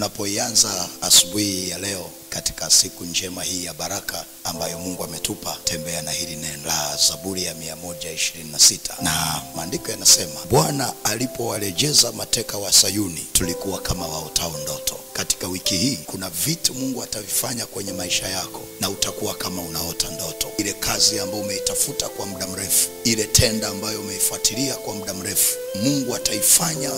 Tunapoianza asubuhi ya leo katika siku njema hii ya baraka ambayo Mungu ametupa, tembea na hili neno la Zaburi ya 126. Na maandiko yanasema, Bwana alipowarejeza mateka wa Sayuni, tulikuwa kama waotao ndoto. Katika wiki hii kuna vitu Mungu atavifanya kwenye maisha yako na utakuwa kama unaota ndoto. Ile kazi ambayo umeitafuta kwa muda mrefu, ile tenda ambayo umeifuatilia kwa muda mrefu, Mungu ataifanya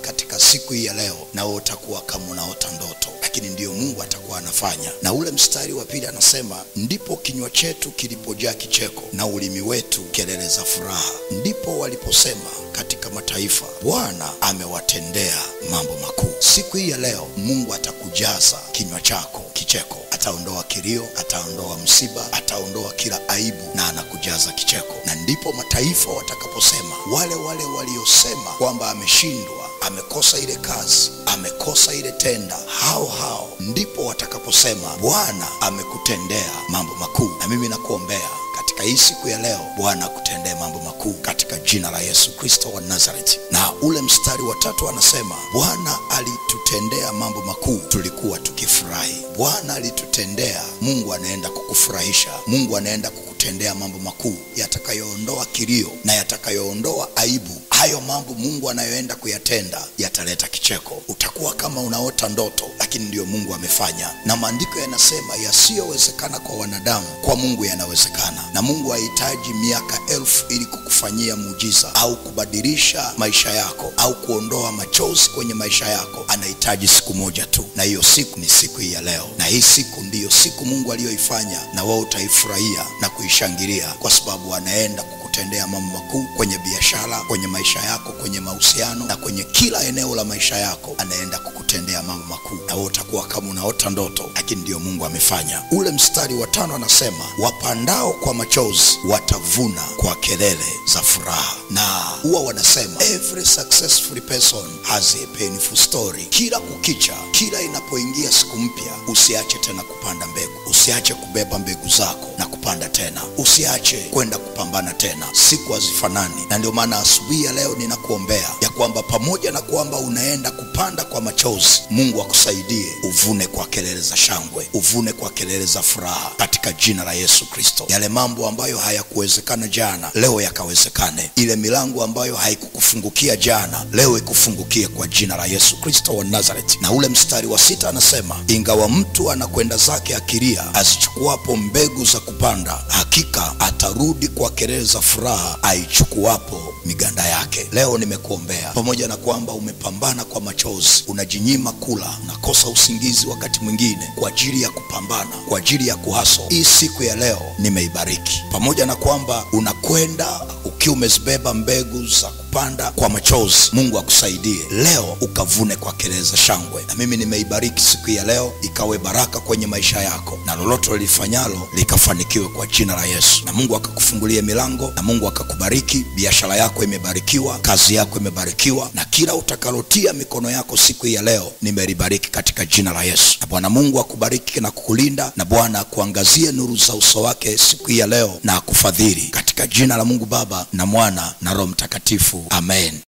katika siku hii ya leo, na wewe utakuwa kama unaota ndoto, lakini ndio Mungu atakuwa anafanya. Na ule mstari wa pili anasema, ndipo kinywa chetu kilipojaa kicheko na ulimi wetu kelele za furaha. Ndipo waliposema katika mataifa, Bwana amewatendea mambo makuu. Siku hii ya leo Mungu atakujaza kinywa chako kicheko. Ataondoa kilio, ataondoa msiba, ataondoa kila aibu, na anakujaza kicheko. Na ndipo mataifa watakaposema, wale waliosema kwamba ameshindwa, amekosa ile kazi, amekosa ile tenda, hao ndipo watakaposema, Bwana amekutendea mambo makuu. Na mimi nakuombea katika hii siku ya leo, Bwana akutendee mambo makuu katika jina la Yesu Kristo wa Nazareti. Na ule mstari wa 3 anasema, Bwana alitutendea mambo makuu, tulikuwa tukifurahi. Bwana alitutendea. Mungu anaenda kukufurahisha. Mungu anaenda kukutendea mambo makuu yatakayoondoa kilio na yatakayoondoa aibu. Hayo mambo Mungu anayoenda kuyatenda yataleta kicheko. Utakuwa kama unaota ndoto, lakini ndio Mungu amefanya. Na maandiko yanasema, yasiyowezekana kwa wanadamu, kwa Mungu yanawezekana. Na Mungu hahitaji miaka 1000 ili kukufanyia muujiza au kubadilisha maisha yako au kuondoa machozi kwenye maisha yako. Anahitaji siku moja tu, na hiyo siku ni siku hii ya leo. Na hii siku ndiyo siku Mungu aliyoifanya, na wewe utaifurahia na kuishangilia, kwa sababu anaenda kutendea mambo makuu kwenye biashara, kwenye maisha yako, kwenye mahusiano, na kwenye kila eneo la maisha yako. Anaenda kukutendea mambo makuu, na wewe utakuwa kama unaota ndoto, lakini ndio Mungu amefanya. Ule mstari wa 5 anasema, wapandao kwa machozi watavuna kwa kelele za furaha. Na huwa wanasema, every successful person has a painful story. Kila kukicha, kila inapoingia siku mpya, usiache tena kupanda mbegu. Usiache kubeba mbegu zako na kupanda tena. Usiache kwenda kupambana tena. Siku hazifanani. Na ndio maana asubuhi ya leo ninakuombea ya kwamba pamoja na kwamba unaenda kupanda kwa machozi, Mungu akusaidie uvune kwa kelele za shangwe, uvune kwa kelele za furaha katika jina la Yesu Kristo. Yale mambo ambayo hayakuwezekana jana, leo yakawezekane. Ile milango ambayo haikukufungukia jana, leo ikufungukie kwa jina la Yesu Kristo wa Nazareti. Na ule mstari wa 6 anasema, ingawa mtu anakwenda zake akilia, azichukuapo mbegu za kupanda, hakika atarudi kwa kelele za furaha aichukuapo miganda yake. Leo nimekuombea, pamoja na kwamba umepambana kwa machozi, unajinyima kula, unakosa usingizi wakati mwingine kwa ajili ya kupambana, kwa ajili ya kuhaso, hii siku ya leo nimeibariki. Pamoja na kwamba unakwenda ukiwa umezibeba mbegu za kupanda kwa machozi, Mungu akusaidie leo ukavune kwa kelele za shangwe. Na mimi nimeibariki siku ya leo, ikawe baraka kwenye maisha yako, na lolote ulifanyalo likafanikiwe kwa jina la Yesu. Na Mungu akakufungulie milango, na Mungu akakubariki. Biashara yako imebarikiwa, kazi yako imebarikiwa, na kila utakalotia mikono yako siku ya leo nimelibariki katika jina la Yesu. Na Bwana Mungu akubariki na kukulinda, na Bwana akuangazie nuru za uso wake siku ya leo, na akufadhili katika jina la Mungu Baba na Mwana na Roho Mtakatifu. Amen.